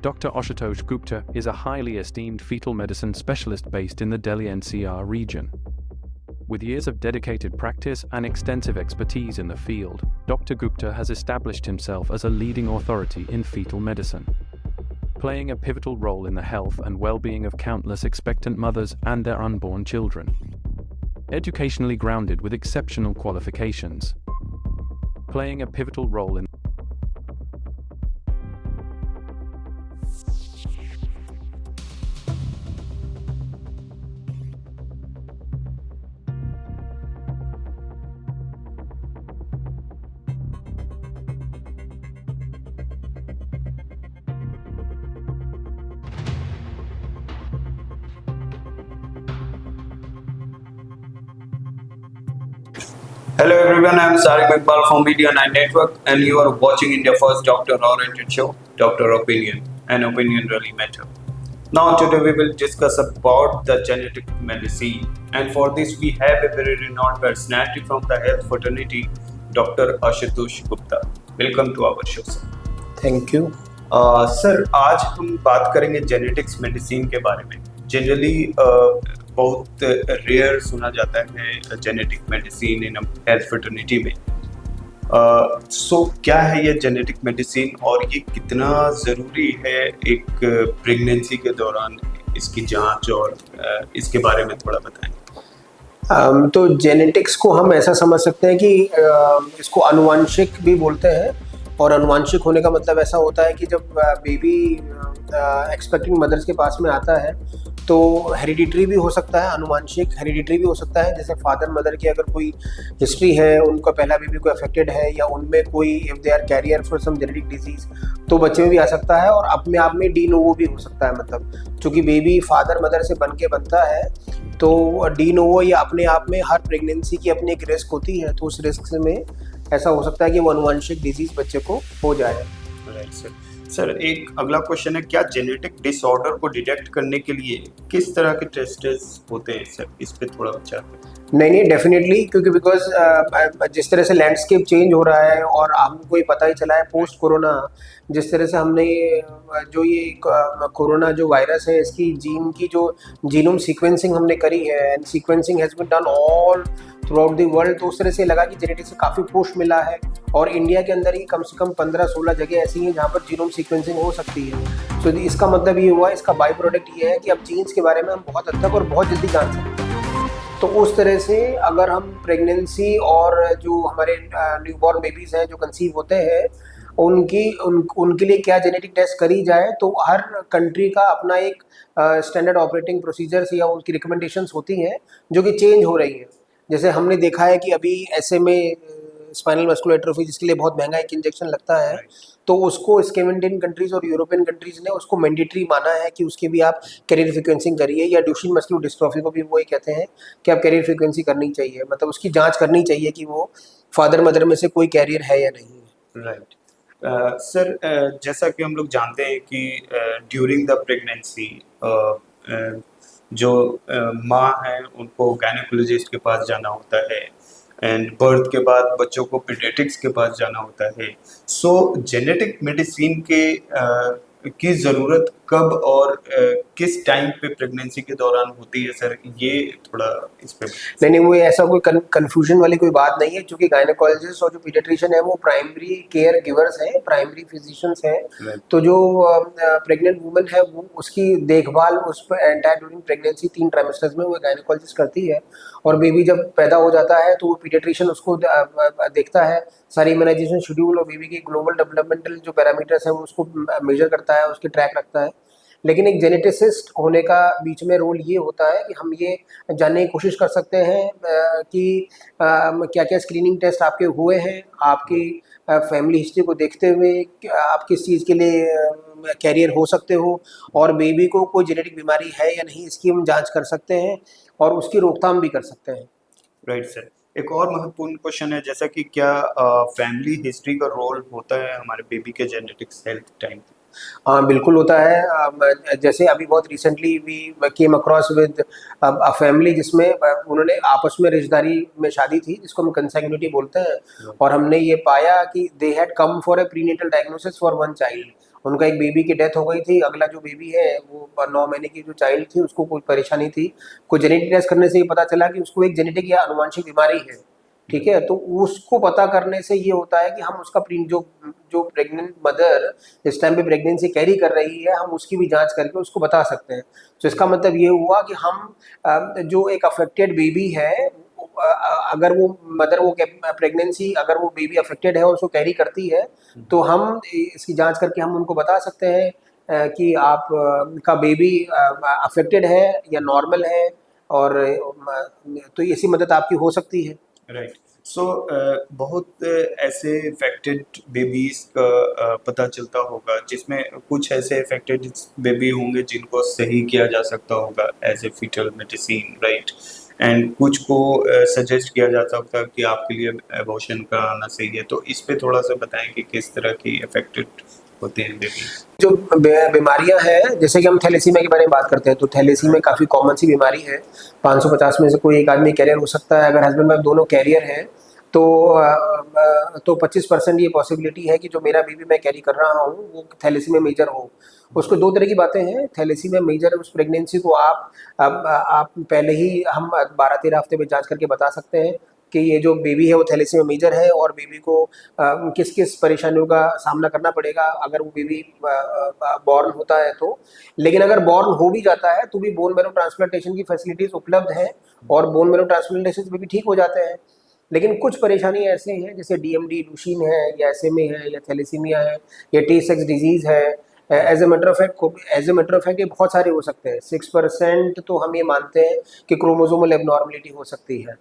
Dr. Ashutosh Gupta is a highly esteemed fetal medicine specialist based in the Delhi NCR region. With years of dedicated practice and extensive expertise in the field, Dr. Gupta has established himself as a leading authority in fetal medicine, playing a pivotal role in the health and well-being of countless expectant mothers and their unborn children. Educationally grounded with exceptional qualifications, playing a pivotal role in Hello everyone, I am Sariq Iqbal from Media 9 Network and you are watching India's first doctor-oriented show, Doctor Opinion, and opinion really matter. Now today we will discuss about the genetic medicine, and for this we have a very renowned personality from the health fraternity, Dr. Ashutosh Gupta. Welcome to our show, sir. Thank you sir, आज हम बात करेंगे genetics medicine के बारे में. Generally बहुत rare सुना जाता है genetic medicine in health fraternity में. सो क्या है ये जेनेटिक मेडिसिन और ये कितना ज़रूरी है एक प्रेगनेंसी के दौरान इसकी जांच, और इसके बारे में थोड़ा बताएं. तो जेनेटिक्स को हम ऐसा समझ सकते हैं कि इसको आनुवंशिक भी बोलते हैं, और आनुवंशिक होने का मतलब ऐसा होता है कि जब बेबी एक्सपेक्टिंग मदर्स के पास में आता है तो हेरिडिटरी भी हो सकता है, आनुवंशिक हेरिडिटरी भी हो सकता है. जैसे फादर मदर की अगर कोई हिस्ट्री है, उनका पहला बेबी को अफेक्टेड है या उनमें कोई if they are carrier for some genetic disease तो बच्चे में भी आ सकता है. और अपने आप में डी नोवो भी हो सकता है, मतलब चूँकि बेबी फादर मदर से बन के बनता है तो डी नोवो या अपने आप में हर प्रेगनेंसी की अपनी एक रिस्क होती है, तो उस रिस्क में ऐसा हो सकता है कि वो आनुवंशिक डिजीज बच्चे को हो जाए. Right sir. सर, एक अगला क्वेश्चन है, क्या जेनेटिक डिसऑर्डर को डिटेक्ट करने के लिए किस तरह के टेस्ट होते हैं सर? इस पे थोड़ा विचार करें. नहीं डेफिनेटली, क्योंकि बिकॉज जिस तरह से लैंडस्केप चेंज हो रहा है और हमको ये पता ही चला है पोस्ट कोरोना, जिस तरह से हमने जो ये कोरोना जो वायरस है इसकी जीन की जो जीनोम सीक्वेंसिंग हमने करी है, and sequencing has been done all throughout the world, तो उस तरह से लगा कि जेनेटिक्स से काफ़ी पुश मिला है. और इंडिया के अंदर ही कम से कम 15-16 जगह ऐसी हैं जहाँ पर जीनोम सीक्वेंसिंग हो सकती है. तो इसका मतलब ये हुआ, इसका बाई प्रोडक्ट ये है कि अब जीन्स के बारे में हम बहुत हद तक और बहुत जल्दी जान सकते हैं. तो उस तरह से अगर हम प्रेगनेंसी और जो हमारे न्यूबॉर्न बेबीज़ हैं जो कंसीव होते हैं उनके लिए क्या जेनेटिक टेस्ट करी जाए, तो हर कंट्री का अपना एक स्टैंडर्ड ऑपरेटिंग प्रोसीजर्स या उनकी रिकमेंडेशंस होती हैं जो कि चेंज हो रही हैं. जैसे हमने देखा है कि अभी SMA स्पाइनल मस्कुलर एट्रोफी जिसके लिए बहुत महंगा एक इंजेक्शन लगता है, तो उसको स्कैंडिनेवियन कंट्रीज़ और यूरोपियन कंट्रीज़ ने उसको मैंडेटरी माना है कि उसकी भी आप कैरियर फ्रीक्वेंसी करिए. या ड्यूशेन मस्कुलर डिस्ट्रॉफी को भी वो ये कहते हैं कि आप कैरियर फ्रीक्वेंसी करनी चाहिए, मतलब उसकी जांच करनी चाहिए कि वो फादर मदर में से कोई कैरियर है या नहीं है. राइट. सर, जैसा कि हम लोग जानते हैं कि ड्यूरिंग द प्रेगनेंसी जो माँ हैं उनको गायनेकोलॉजिस्ट के पास जाना होता है, एंड बर्थ के बाद बच्चों को पीडियाट्रिक्स के पास जाना होता है. सो जेनेटिक मेडिसिन की ज़रूरत कब और किस टाइम पे प्रेगनेंसी के दौरान होती है सर? ये थोड़ा इस पे. नहीं, वो ऐसा कोई कन्फ्यूजन वाली कोई बात नहीं है, क्योंकि गायनेकोलॉजिस्ट और जो पीडियाट्रिशियन है वो प्राइमरी केयर गिवर्स हैं, प्राइमरी फिजिशियंस हैं. तो जो प्रेग्नेंट वुमन है वो उसकी देखभाल उस पर एंटायर ड्यूरिंग प्रेगनेंसी 3 ट्राइमेस्टर्स में वो गायनेकोलॉजिस्ट करती है. और बेबी जब पैदा हो जाता है तो वो पीडियाट्रिशियन उसको देखता है, सारी इम्यूनाइजेशन शेड्यूल और बेबी के ग्लोबल डेवलपमेंटल जो पैरामीटर्स हैं वो उसको मेजर करता है, उसके ट्रैक रखता है. लेकिन एक जेनेटिसिस्ट होने का बीच में रोल ये होता है कि हम ये जानने की कोशिश कर सकते हैं कि क्या क्या स्क्रीनिंग टेस्ट आपके हुए हैं, आपकी फैमिली हिस्ट्री को देखते हुए आप किस चीज़ के लिए कैरियर हो सकते हो, और बेबी को कोई जेनेटिक बीमारी है या नहीं इसकी हम जांच कर सकते हैं और उसकी रोकथाम भी कर सकते हैं. Right sir. एक और महत्वपूर्ण क्वेश्चन है, जैसा कि क्या फैमिली हिस्ट्री का रोल होता है हमारे बेबी के जेनेटिक्स हेल्थ टाइम? हाँ बिल्कुल होता है. जैसे अभी बहुत recently we came across with a family जिसमें उन्होंने आपस में रिश्तेदारी में शादी थी जिसको हम कंसैंग्यूनिटी बोलते हैं, और हमने ये पाया कि they had come for a prenatal diagnosis for one child, उनका एक बेबी की डेथ हो गई थी, अगला जो बेबी है वो 9 महीने की जो चाइल्ड थी उसको कोई परेशानी थी, कोई जेनेटिक टेस्ट करने से ये पता चला कि उसको एक जेनेटिक या अनुवांशिक बीमारी है, ठीक है। तो उसको पता करने से ये होता है कि हम उसका जो जो प्रेग्नेंट मदर इस टाइम पे प्रेगनेंसी कैरी कर रही है, हम उसकी भी जांच करके उसको बता सकते हैं। तो इसका मतलब ये हुआ कि हम जो एक अफेक्टेड बेबी है, अगर वो मदर वो प्रेगनेंसी अगर वो बेबी अफेक्टेड है और उसको कैरी करती है, तो हम इसकी जांच करके हम उनको बता सकते हैं कि आप का बेबी अफेक्टेड है या नॉर्मल है, और तो ऐसी मदद आपकी हो सकती है। राइट। सो बहुत ऐसे इफेक्टेड बेबीज का पता चलता होगा, जिसमें कुछ ऐसे इफेक्टेड बेबी होंगे जिनको सही किया जा सकता होगा as a fetal medicine, right, and कुछ को सजेस्ट किया जाता होगा कि आपके लिए एबॉर्शन कराना सही है। तो इस पे थोड़ा सा बताएं कि किस तरह की इफेक्टेड होते हैं बेबी। जो बीमारियां हैं, जैसे कि हम थैलेसीमिया के बारे में बात करते हैं, तो थैलेसीमिया काफ़ी कॉमन सी बीमारी है। 550 में से कोई एक आदमी कैरियर हो सकता है। अगर हस्बैंड वाइफ दोनों कैरियर हैं तो 25% ये पॉसिबिलिटी है कि जो मेरा बेबी मैं कैरी कर रहा हूँ वो थैलेसीमिया मेजर हो। उसको दो तरह की बातें हैं। थैलेसीमिया मेजर उस प्रेगनेंसी को आप पहले ही हम 12-13 हफ्ते में जांच करके बता सकते हैं कि ये जो बेबी है वो थैलेसीमिया मेजर है, और बेबी को किस किस परेशानियों का सामना करना पड़ेगा अगर वो बेबी बॉर्न होता है तो। लेकिन अगर बॉर्न हो भी जाता है तो भी बोन मैरो ट्रांसप्लांटेशन की फैसिलिटीज उपलब्ध हैं, और बोन मैरो ट्रांसप्लांटेशन में भी ठीक हो जाते हैं। लेकिन कुछ परेशानी ऐसे हैं जैसे डीएमडी, लुशीन है, या एसएमए है, या थैलेसीमिया है, या टी6 डिजीज है। As a matter of fact ये बहुत सारे हो सकते हैं। 6% तो हम ये मानते हैं कि क्रोमोसोमल एबनॉर्मलिटी हो सकती है,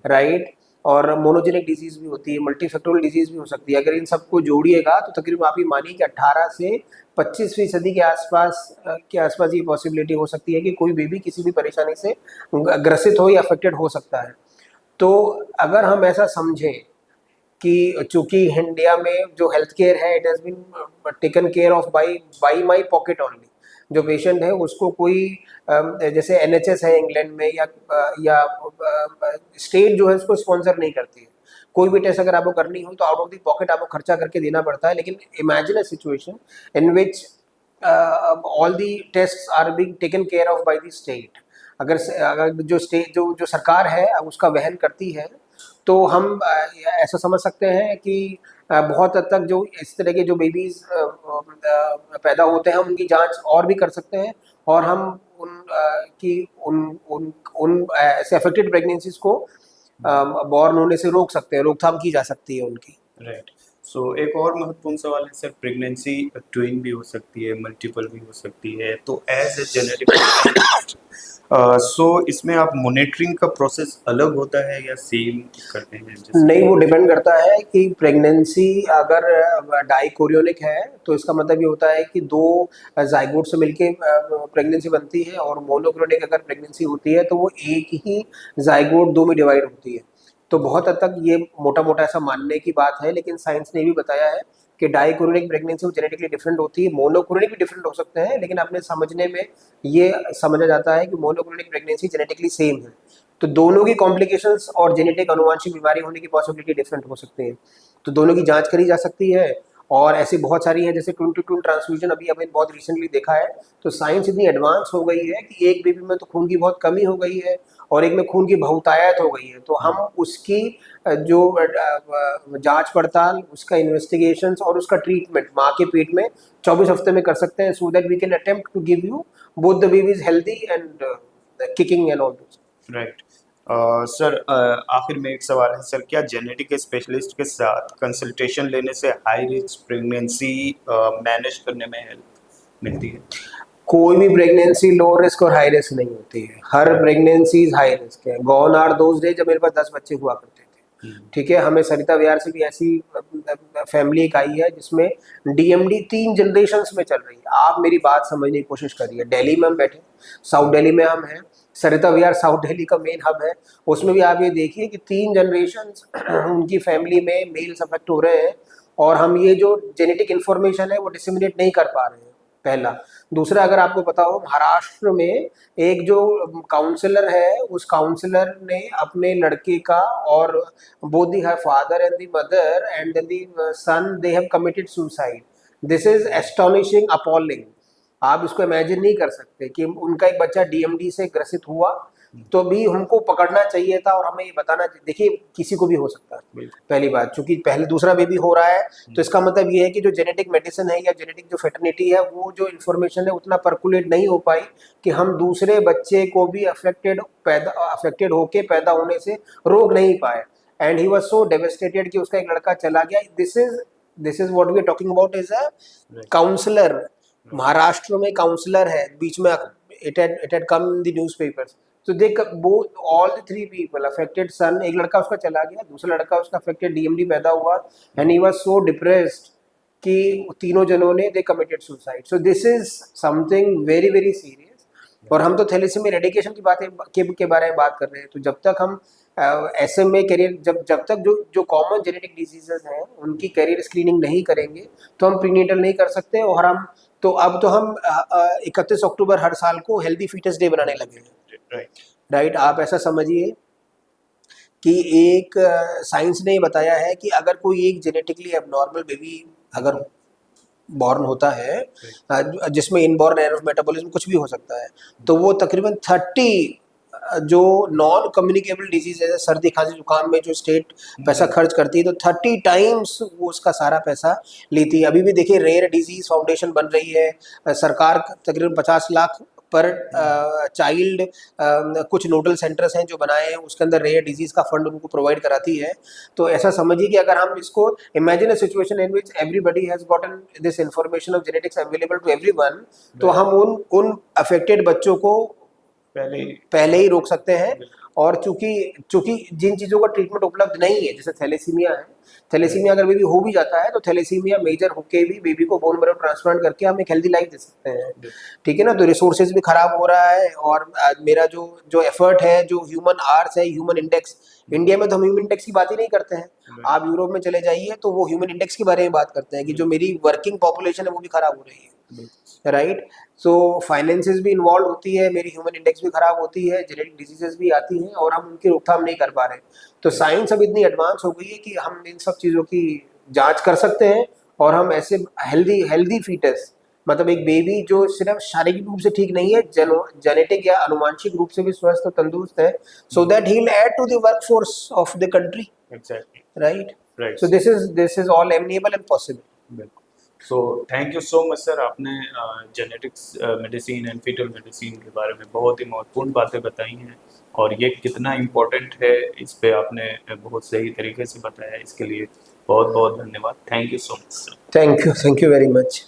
राइट। और मोनोजेनिक डिजीज भी होती है, मल्टीफैक्टोरियल डिजीज भी हो सकती है। अगर इन सबको जोड़िएगा तो तकरीबन आप ये मानिए कि 18 से 25% के आसपास ये पॉसिबिलिटी हो सकती है कि कोई बेबी किसी भी परेशानी से ग्रसित हो या अफेक्टेड हो सकता है। तो अगर हम ऐसा समझें कि चूंकि इंडिया में जो हेल्थ केयर है it has been taken care of by my pocket only. जो पेशेंट है उसको कोई जैसे एनएचएस है इंग्लैंड में, या स्टेट जो है उसको स्पॉन्सर नहीं करती है। कोई भी टेस्ट अगर आपको करनी हो तो आउट ऑफ द पॉकेट आपको खर्चा करके देना पड़ता है। लेकिन imagine a situation in which all the test are being taken care of by the state. अगर जो स्टेट जो सरकार है उसका वहन करती है, तो हम ऐसा समझ सकते हैं कि बहुत हद तक जो इस तरह के जो बेबीज पैदा होते हैं हम उनकी जांच और भी कर सकते हैं, और हम उन ऐसे अफेक्टेड प्रेगनेंसीज को बॉर्न होने से रोक सकते हैं, रोकथाम की जा सकती है उनकी। राइट। सो एक और महत्वपूर्ण सवाल है सर, प्रेगनेंसी ट्विन भी हो सकती है, मल्टीपल भी हो सकती है, तो एज ए जेनेटिक सो इसमें आप मॉनिटरिंग का प्रोसेस अलग होता है या सेम करते हैं? नहीं, वो डिपेंड करता है कि प्रेगनेंसी अगर डाइकोरियोनिक है तो इसका मतलब ये होता है कि दो जाइगोट से मिलके प्रेगनेंसी बनती है, और मोनोक्रोनिक अगर प्रेगनेंसी होती है तो वो एक ही जाइगोट दो में डिवाइड होती है। तो बहुत हद तक ये मोटा मोटा ऐसा मानने की बात है, लेकिन साइंस ने भी बताया है कि डाइकोरियोनिक प्रेगनेंसी वो जेनेटिकली डिफरेंट होती है। मोनोक्रोनिक भी डिफरेंट हो सकते हैं, लेकिन अपने समझने में ये समझा जाता है कि मोनोक्रोनिक प्रेगनेंसी जेनेटिकली सेम है। तो दोनों की कॉम्प्लिकेशंस और जेनेटिक अनुवांशिक बीमारी होने की पॉसिबिलिटी डिफरेंट हो सकती है। तो दोनों की जांच करी जा सकती है, और ऐसी बहुत सारी है जैसे ट्विन टू ट्विन ट्रांसफ्यूजन अभी अभी बहुत रिसेंटली देखा है। तो साइंस इतनी एडवांस हो गई है कि एक बेबी में तो खून की बहुत कमी हो गई है और एक में खून की बहुतायत हो गई है। तो हम उसकी जो जांच पड़ताल, उसका इन्वेस्टिगेशंस और उसका ट्रीटमेंट माँ के पेट में 24 हफ्ते में कर सकते हैं, so that we can attempt to give you both the babies healthy and kicking and all this. Right. Sir आखिर में एक सवाल है सर, क्या जेनेटिक स्पेशलिस्ट के साथ कंसल्टेशन लेने से हाई रिस्क प्रेगनेंसी मैनेज करने में हेल्प मिलती है? कोई भी प्रेगनेंसी लो रिस्क और हाई रिस्क नहीं होती है। हर प्रेगनेंसी हाई रिस्क है। गॉन आर दोज डेज जब मेरे पास 10 बच्चे हुआ करते थे, ठीक है। हमें सरिता विहार से भी ऐसी फैमिली एक आई है जिसमें डीएमडी 3 जनरेशन्स में चल रही है। आप मेरी बात समझने की कोशिश करिए। दिल्ली में हम बैठे, साउथ दिल्ली में हम हैं, सरिता विहार साउथ दिल्ली का मेन हब है। उसमें भी आप ये देखिए कि 3 जनरेशन्स उनकी फैमिली में मेल्स अफेक्ट हो रहे हैं, और हम ये जो जेनेटिक इन्फॉर्मेशन है वो डिसमिनेट नहीं कर पा रहे हैं, पहला। दूसरा, अगर आपको पता हो, महाराष्ट्र में एक जो काउंसलर है, उस काउंसलर ने अपने लड़के का, और both the father and the mother and the son they have committed suicide this is astonishing, appalling. आप इसको इमेजिन नहीं कर सकते कि उनका एक बच्चा डीएमडी से ग्रसित हुआ तो भी हमको पकड़ना चाहिए था और हमें ये बताना चाहिए। देखिए किसी को भी हो सकता है, पहली बात, चूंकि पहले दूसरा बेबी हो रहा है तो इसका मतलब ये है कि जो जेनेटिक मेडिसिन है या जेनेटिक जो फेटर्निटी है, वो जो इन्फॉर्मेशन है उतना पर्कुलेट नहीं हो पाई कि हम दूसरे बच्चे को भी अफेक्टेड होके पैदा होने से रोक नहीं पाए। And he was so devastated कि उसका एक लड़का चला गया। This is what we are talking about is a counsellor. Maharashtra में काउंसलर है, बीच में it had come in the newspapers. तो they both all the three people affected, son, एक लड़का उसका चला गया, दूसरा लड़का उसका अफेक्टेड डीएमडी पैदा हुआ and he was so depressed कि तीनों जनों ने दे committed suicide. So this is something very very serious. और हम तो थैलेसीमिया रेडिकेशन की बातें के बारे में बात कर रहे हैं। तो जब तक हम SMA करियर जब तक जो कॉमन जेनेटिक डिजीजेस हैं उनकी करियर स्क्रीनिंग नहीं करेंगे तो हम प्रीनेटल नहीं कर सकते। और हम 31 अक्टूबर हर साल को हेल्दी फीटस डे बनाने लगे हैं, राइट। आप ऐसा समझिए कि एक साइंस ने बताया है कि अगर कोई एक जेनेटिकली एबनॉर्मल बेबी अगर बॉर्न होता है जिसमें इनबॉर्न एरर ऑफ मेटाबॉलिज्म कुछ भी हो सकता है, तो वो तकरीबन 30 जो नॉन कम्युनिकेबल डिजीज है, सर्दी खांसी जुकाम में जो स्टेट पैसा खर्च करती है, तो 30 टाइम्स वो उसका सारा पैसा लेती है। अभी भी देखिए रेयर डिजीज फाउंडेशन बन रही है, सरकार तकरीबन 50 लाख पर चाइल्ड कुछ नोडल सेंटर्स हैं जो बनाए हैं, उसके अंदर रेयर डिजीज का फंड उनको प्रोवाइड कराती है। तो ऐसा समझिए कि अगर हम इसको imagine a situation in which everybody has gotten this information of genetics available to everyone, तो हम उन अफेक्टेड बच्चों को पहले ही रोक सकते हैं। और चूंकि जिन चीज़ों का ट्रीटमेंट उपलब्ध नहीं है, जैसे थैलेसीमिया है, थैलेसीमिया अगर बेबी हो भी जाता है तो थैलेसीमिया मेजर होके भी बेबी को बोन मैरो ट्रांसप्लांट करके हम एक हेल्दी लाइफ दे सकते हैं, ठीक है ना। तो रिसोर्सेज भी खराब हो रहा है और मेरा जो एफर्ट है, जो ह्यूमन आर्स है, ह्यूमन इंडेक्स, इंडिया में तो हम ह्यूमन इंडेक्स की बात ही नहीं करते हैं। आप यूरोप में चले जाइए तो वो ह्यूमन इंडेक्स के बारे में बात करते हैं कि जो मेरी वर्किंग पॉपुलेशन है वो भी खराब हो रही है, राइट। सो फाइनेंसेस भी इन्वॉल्व होती है, मेरी ह्यूमन इंडेक्स भी खराब होती है, जेनेटिक डिजीजेस भी आती हैं और हम उनकी रोकथाम नहीं कर पा रहे। तो साइंस अब इतनी एडवांस हो गई है कि हम इन सब चीज़ों की जांच कर सकते हैं और हम ऐसे हेल्दी फीटस, मतलब एक बेबी जो सिर्फ शारीरिक रूप से ठीक नहीं है, जेनेटिक या अनुवांशिक रूप से भी स्वस्थ और तंदुरुस्त है, so that he will add to the workforce of the country, right. So this is all amenable and possible. So thank you so much sir, आपने genetics medicine and fetal medicine के बारे में बहुत ही महत्वपूर्ण बातें बताई हैं और ये कितना इम्पोर्टेंट है इस पे आपने बहुत सही तरीके से बताया। इसके लिए बहुत बहुत धन्यवाद। Thank you so much sir. Thank you very much.